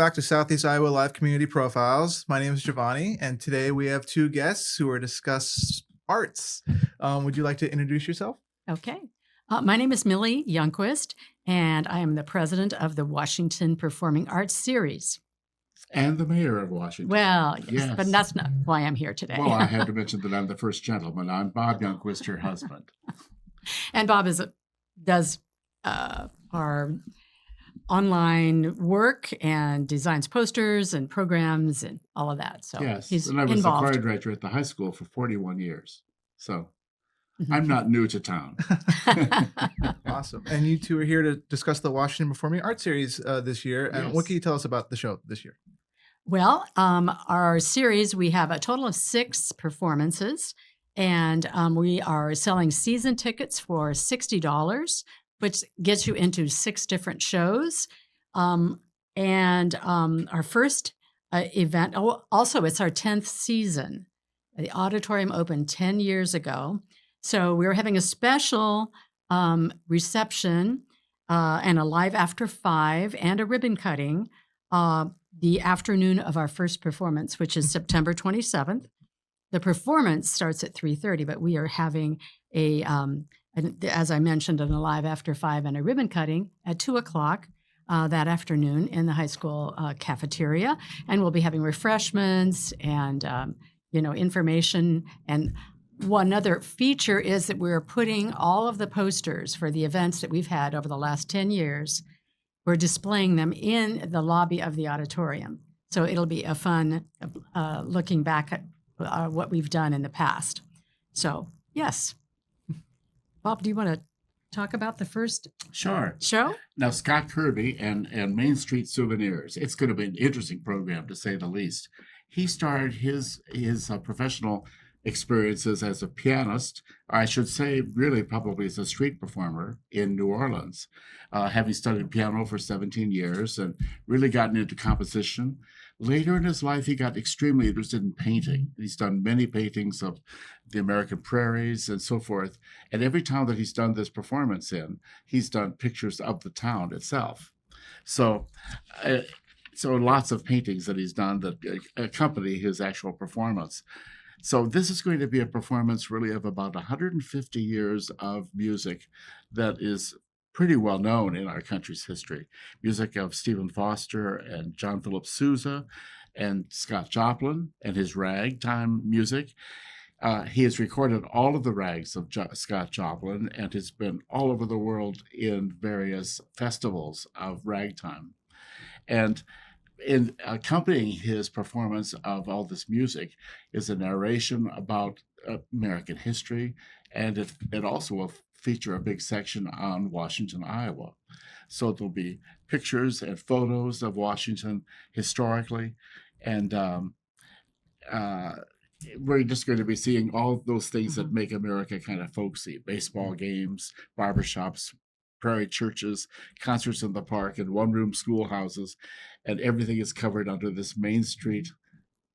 back to Southeast Iowa Live Community Profiles. My name is Giovanni, and today we have two guests who are discuss arts. Would you like to introduce yourself? Okay. My name is Millie Youngquist, and I am the president of the Washington Performing Arts Series. And the mayor of Washington. Well, yes, Yes. but that's not why I'm here today. Well, I had to mention that I'm the first gentleman. I'm Bob Youngquist, your husband. And Bob does our online work and designs posters and programs and all of that. So Yes, he's and I was involved. the choir director at the high school for 41 years. So I'm not new to town. Awesome. And you two are here to discuss the Washington Performing Arts Series this year. And Yes. what can you tell us about the show this year? Well, our series, we have a total of 6 performances, and we are selling season tickets for $60, which gets you into 6 different shows. And our first event, also it's our 10th season. The auditorium opened 10 years ago. So we're having a special reception and a live after 5 and a ribbon cutting the afternoon of our first performance, which is September 27th. The performance starts at 3:30, but we are having as I mentioned, a live after 5 and a ribbon cutting at 2:00 that afternoon in the high school cafeteria. And we'll be having refreshments and, information. And one other feature is that we're putting all of the posters for the events that we've had over the last 10 years. We're displaying them in the lobby of the auditorium. So it'll be a fun looking back at what we've done in the past. So, yes. Bob, do you want to talk about the first Sure. show? Now, Scott Kirby and Main Street Souvenirs. It's going to be an interesting program, to say the least. He started his professional experiences as a pianist, or I should say, really probably as a street performer in New Orleans, having studied piano for 17 years and really gotten into composition. Later in his life, he got extremely interested in painting. He's done many paintings of the American prairies and so forth. And every town that he's done this performance in, he's done pictures of the town itself. So lots of paintings that he's done that accompany his actual performance. So this is going to be a performance really of about 150 years of music that is pretty well known in our country's history. Music of Stephen Foster and John Philip Sousa and Scott Joplin and his ragtime music. He has recorded all of the rags of Scott Joplin and has been all over the world in various festivals of ragtime. And in accompanying his performance of all this music is a narration about American history, and it also will feature a big section on Washington, Iowa. So there'll be pictures and photos of Washington historically, and we're just going to be seeing all those things that make America kind of folksy: baseball games, barbershops, prairie churches, concerts in the park, and one-room schoolhouses, and everything is covered under this Main Street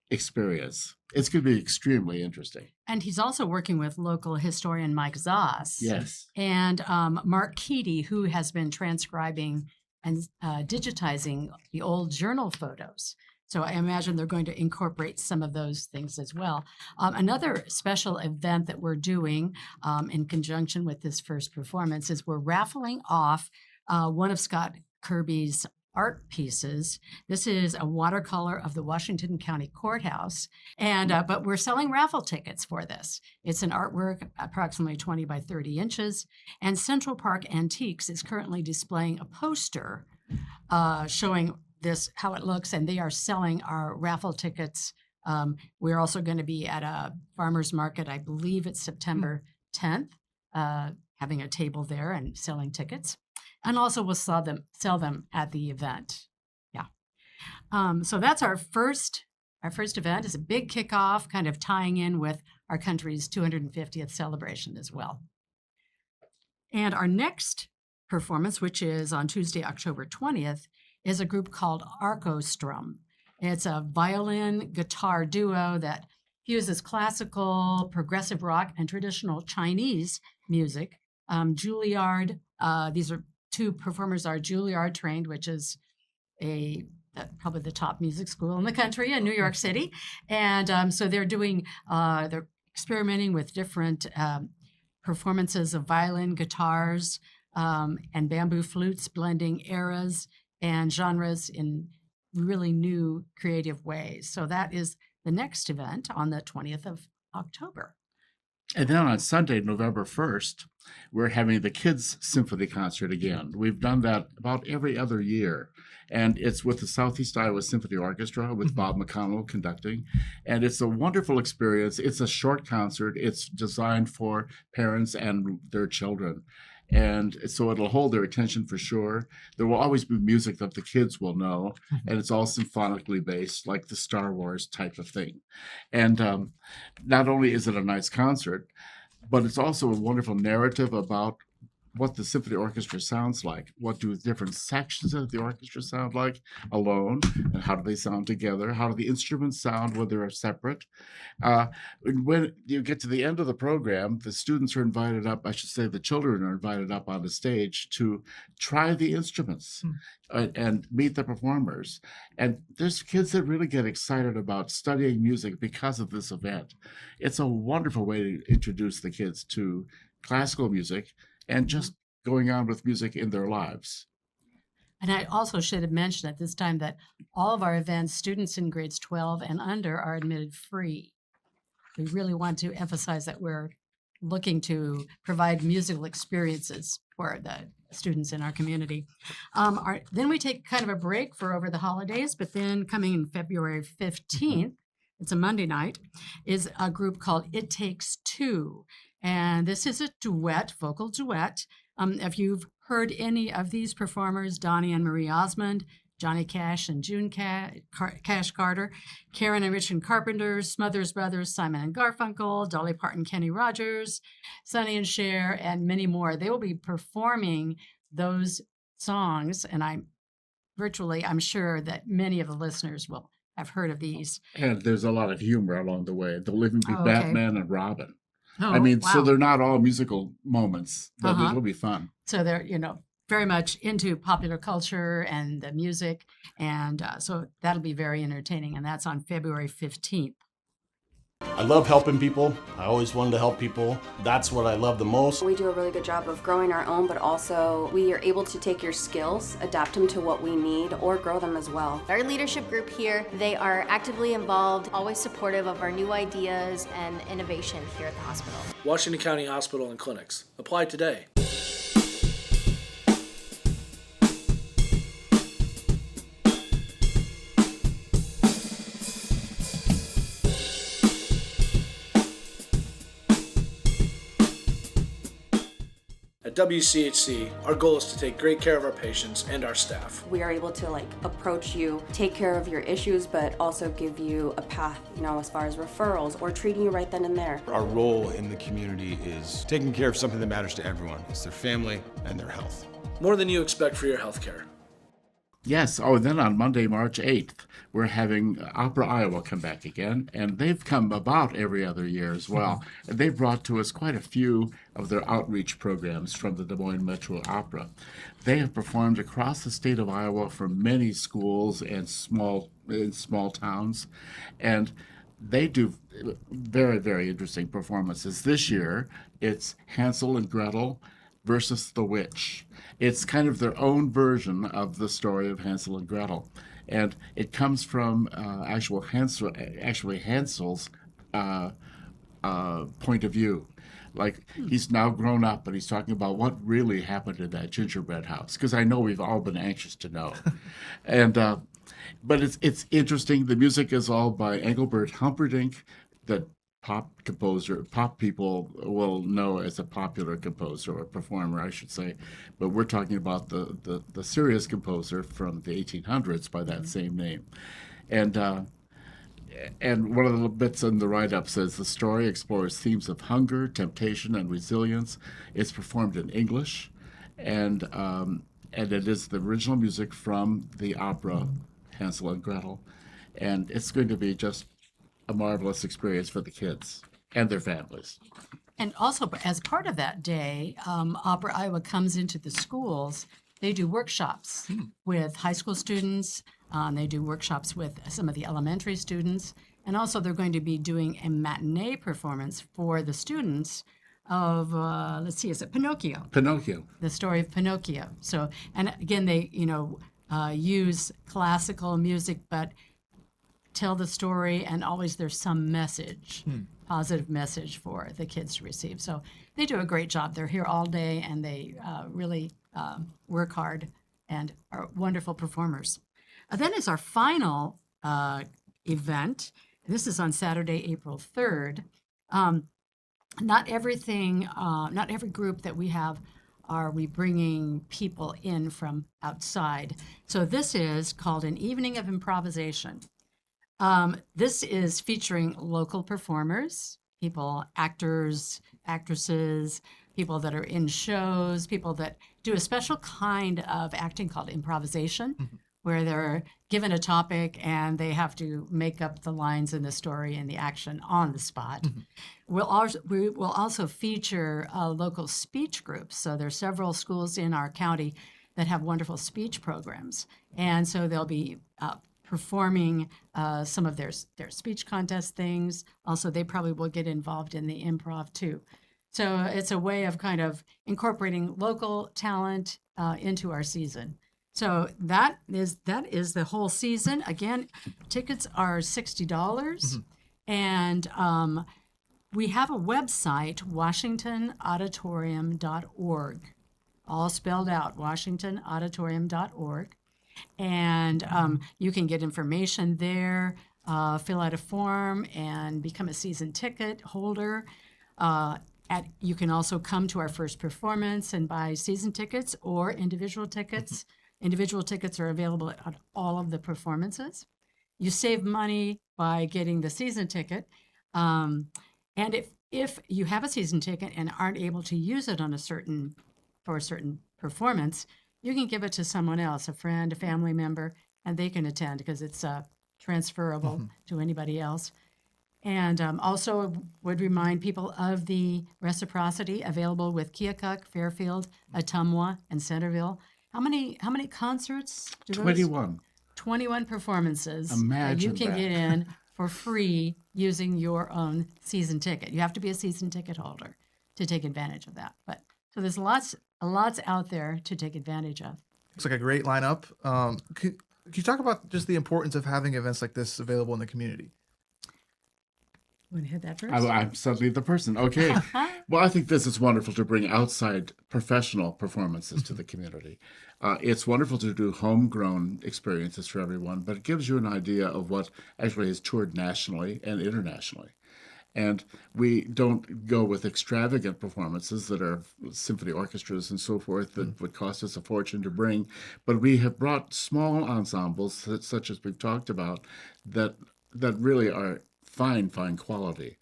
experience. It's going to be extremely interesting. And he's also working with local historian Mike Zoss. Yes. And Mark Keaty, who has been transcribing and digitizing the old journal photos. So I imagine they're going to incorporate some of those things as well. Another special event that we're doing in conjunction with this first performance is we're raffling off one of Scott Kirby's art pieces. This is a watercolor of the Washington County Courthouse, and but we're selling raffle tickets for this. It's an artwork approximately 20 by 30 inches, and Central Park Antiques is currently displaying a poster showing this, how it looks, and they are selling our raffle tickets. We're also going to be at a farmer's market, I believe it's September 10th, having a table there and selling tickets. And also we'll sell them at the event. Yeah. So that's our first event. It's a big kickoff, kind of tying in with our country's 250th celebration as well. And our next performance, which is on Tuesday, October 20th, is a group called Arcostrum. It's a violin guitar duo that fuses classical, progressive rock, and traditional Chinese music. Juilliard, these are two performers are Juilliard trained, which is the probably the top music school in the country in New York City. And so they're experimenting with different performances of violin, guitars, and bamboo flutes, blending eras and genres in really new creative ways. So that is the next event on the 20th of October. And then on Sunday, November 1st, we're having the Kids Symphony Concert again. We've done that about every other year. And it's with the Southeast Iowa Symphony Orchestra with Bob McConnell conducting. And it's a wonderful experience. It's a short concert. It's designed for parents and their children. And so it'll hold their attention for sure. There will always be music that the kids will know, and it's all symphonically based, like the Star Wars type of thing. And not only is it a nice concert, but it's also a wonderful narrative about what the symphony orchestra sounds like. What do different sections of the orchestra sound like alone, and how do they sound together? How do the instruments sound when they're separate? When you get to the end of the program, the students are invited up, I should say the children are invited up on the stage to try the instruments and meet the performers. And there's kids that really get excited about studying music because of this event. It's a wonderful way to introduce the kids to classical music and just going on with music in their lives. And I also should have mentioned at this time that all of our events, students in grades 12 and under are admitted free. We really want to emphasize that we're looking to provide musical experiences for the students in our community. Then we take kind of a break for over the holidays, but then coming in February 15th, it's a Monday night, is a group called It Takes Two. And this is a duet, vocal duet. If you've heard any of these performers, Donnie and Marie Osmond, Johnny Cash and June Cash Carter, Karen and Richard Carpenter, Smothers Brothers, Simon and Garfunkel, Dolly Parton, Kenny Rogers, Sonny and Cher, and many more. They will be performing those songs, and I'm sure that many of the listeners will have heard of these. And there's a lot of humor along the way. There'll even be Oh, okay. Batman and Robin. Oh, I mean, wow. so they're not all musical moments, but it'll be fun. So they're, very much into popular culture and the music. And so that'll be very entertaining. And that's on February 15th. I love helping people. I always wanted to help people. That's what I love the most. We do a really good job of growing our own, but also we are able to take your skills, adapt them to what we need, or grow them as well. Our leadership group here, they are actively involved, always supportive of our new ideas and innovation here at the hospital. Washington County Hospital and Clinics. Apply today. At WCHC, our goal is to take great care of our patients and our staff. We are able to approach you, take care of your issues, but also give you a path, as far as referrals or treating you right then and there. Our role in the community is taking care of something that matters to everyone. It's their family and their health. More than you expect for your health care. Yes. Oh, and then on Monday, March 8th, we're having Opera Iowa come back again, and they've come about every other year as well. And they've brought to us quite a few of their outreach programs from the Des Moines Metro Opera. They have performed across the state of Iowa for many schools and small towns, and they do very, very interesting performances. This year, it's Hansel and Gretel versus the Witch. It's kind of their own version of the story of Hansel and Gretel, and it comes from actually Hansel's point of view. Like, he's now grown up and he's talking about what really happened in that gingerbread house, because I know we've all been anxious to know. And but it's interesting. The music is all by Engelbert Humperdinck, the pop people will know as a popular composer or performer, I should say, but we're talking about the serious composer from the 1800s by that same name. And one of the bits in the write-up says the story explores themes of hunger, temptation, and resilience. It's performed in English, and it is the original music from the opera Hansel and Gretel, and it's going to be just a marvelous experience for the kids and their families. And also, as part of that day, Opera Iowa comes into the schools. They do workshops with high school students, They do workshops with some of the elementary students. And also they're going to be doing a matinee performance for the students of, let's see, is it Pinocchio? Pinocchio. The story of Pinocchio. So, and again, they, use classical music, but tell the story, and always there's some message, positive message for the kids to receive. So they do a great job. They're here all day, and they really work hard and are wonderful performers. Then is our final event. This is on Saturday, April 3rd. Not every group that we have are we bringing people in from outside. So this is called an Evening of Improvisation. This is featuring local performers, people, actors, actresses, people that are in shows, people that do a special kind of acting called improvisation, where they're given a topic and they have to make up the lines in the story and the action on the spot. We will also feature local speech groups. So there are several schools in our county that have wonderful speech programs. And so they'll be performing some of their speech contest things. Also, they probably will get involved in the improv too. So it's a way of kind of incorporating local talent into our season. So that is the whole season. Again, tickets are $60, and we have a website, WashingtonAuditorium.org, all spelled out, WashingtonAuditorium.org, and you can get information there, fill out a form, and become a season ticket holder. You can also come to our first performance and buy season tickets or individual tickets. Individual tickets are available at all of the performances. You save money by getting the season ticket. And if you have a season ticket and aren't able to use it for a certain performance, you can give it to someone else, a friend, a family member, and they can attend because it's transferable to anybody else. And also would remind people of the reciprocity available with Keokuk, Fairfield, Ottumwa, and Centerville. How many concerts? 21. 21 performances that Imagine you can that. get in for free using your own season ticket. You have to be a season ticket holder to take advantage of that. But so there's lots out there to take advantage of. Looks like a great lineup. Could you talk about just the importance of having events like this available in the community? Want to hit that first? I'm suddenly the person. Okay. Well, I think this is wonderful to bring outside professional performances to the community. It's wonderful to do homegrown experiences for everyone, but it gives you an idea of what actually is toured nationally and internationally. And we don't go with extravagant performances that are symphony orchestras and so forth that would cost us a fortune to bring. But we have brought small ensembles, such as we've talked about, that really are fine quality.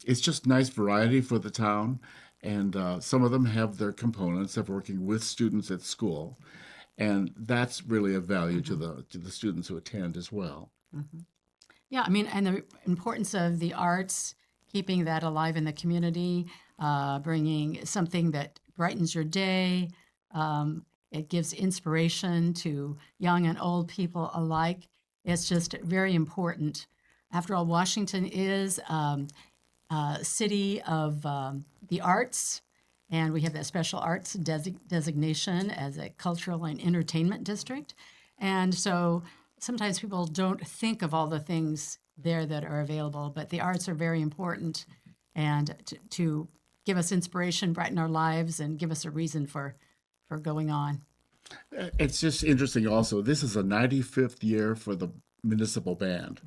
It's just nice variety for the town. And some of them have their components of working with students at school. And that's really of value to the students who attend as well. Yeah, I mean, and the importance of the arts, keeping that alive in the community, bringing something that brightens your day. It gives inspiration to young and old people alike. It's just very important. After all, Washington is a city of the arts, and we have that special arts designation as a cultural and entertainment district. And so sometimes people don't think of all the things there that are available, but the arts are very important, and to give us inspiration, brighten our lives, and give us a reason for going on. It's just interesting also. This is the 95th year for the municipal band.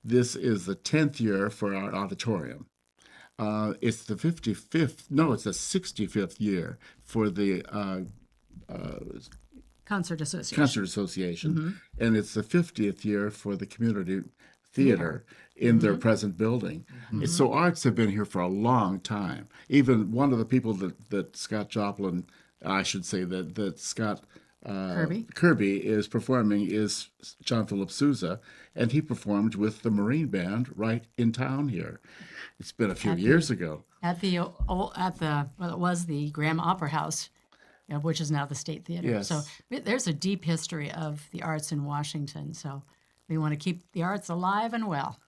This is the 10th year for our auditorium. It's the 65th year for the Concert Association. Concert Association. And it's the 50th year for the community theater in their present building. So arts have been here for a long time. Even one of the people that Scott Joplin, I should say that Scott Kirby is performing is John Philip Sousa, and he performed with the Marine Band right in town here. It's been a few years ago. It was the Graham Opera House which is now the State Theater. So Yes. there's a deep history of the arts in Washington. So we want to keep the arts alive and well.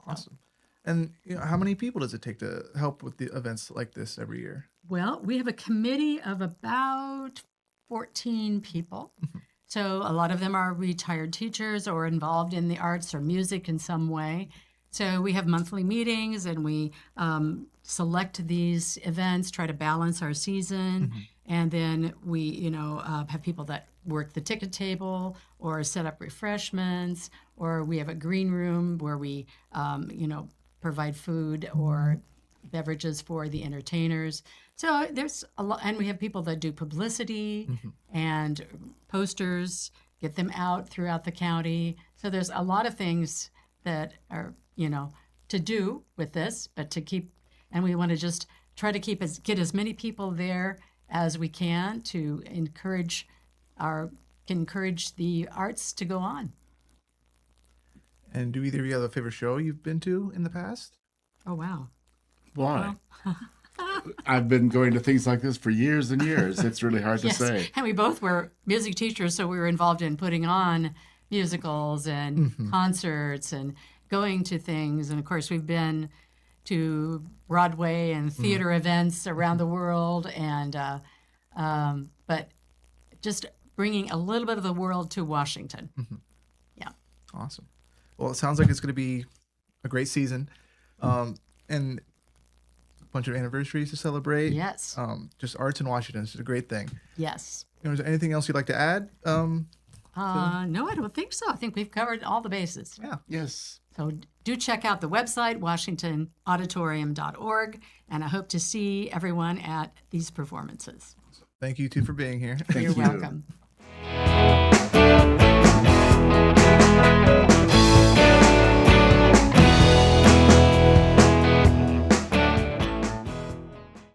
Awesome. And how many people does it take to help with the events like this every year? Well, we have a committee of about 14 people. So a lot of them are retired teachers or involved in the arts or music in some way. So we have monthly meetings and we select these events, try to balance our season. And then we, have people that work the ticket table or set up refreshments, or we have a green room where we, provide food or beverages for the entertainers. So there's a lot, and we have people that do publicity and posters, get them out throughout the county. So there's a lot of things that are, to do with this, but to keep, and we want to just try to get as many people there as we can to encourage the arts to go on. And do either of you have a favorite show you've been to in the past? Oh, wow. Why? I've been going to things like this for years and years. It's really hard to Yes, say. and we both were music teachers, so we were involved in putting on musicals and concerts and going to things. And of course, we've been to Broadway and theater events around the world, and but just bringing a little bit of the world to Washington. Yeah. Awesome. Well, it sounds like it's going to be a great season, and a bunch of anniversaries to celebrate. Yes. Just arts in Washington. It's a great thing. Yes. Is there anything else you'd like to add? No, I don't think so. I think we've covered all the bases. Yeah. Yes. So do check out the website, washingtonauditorium.org, and I hope to see everyone at these performances. Thank you two for being here. Thank You're you. welcome.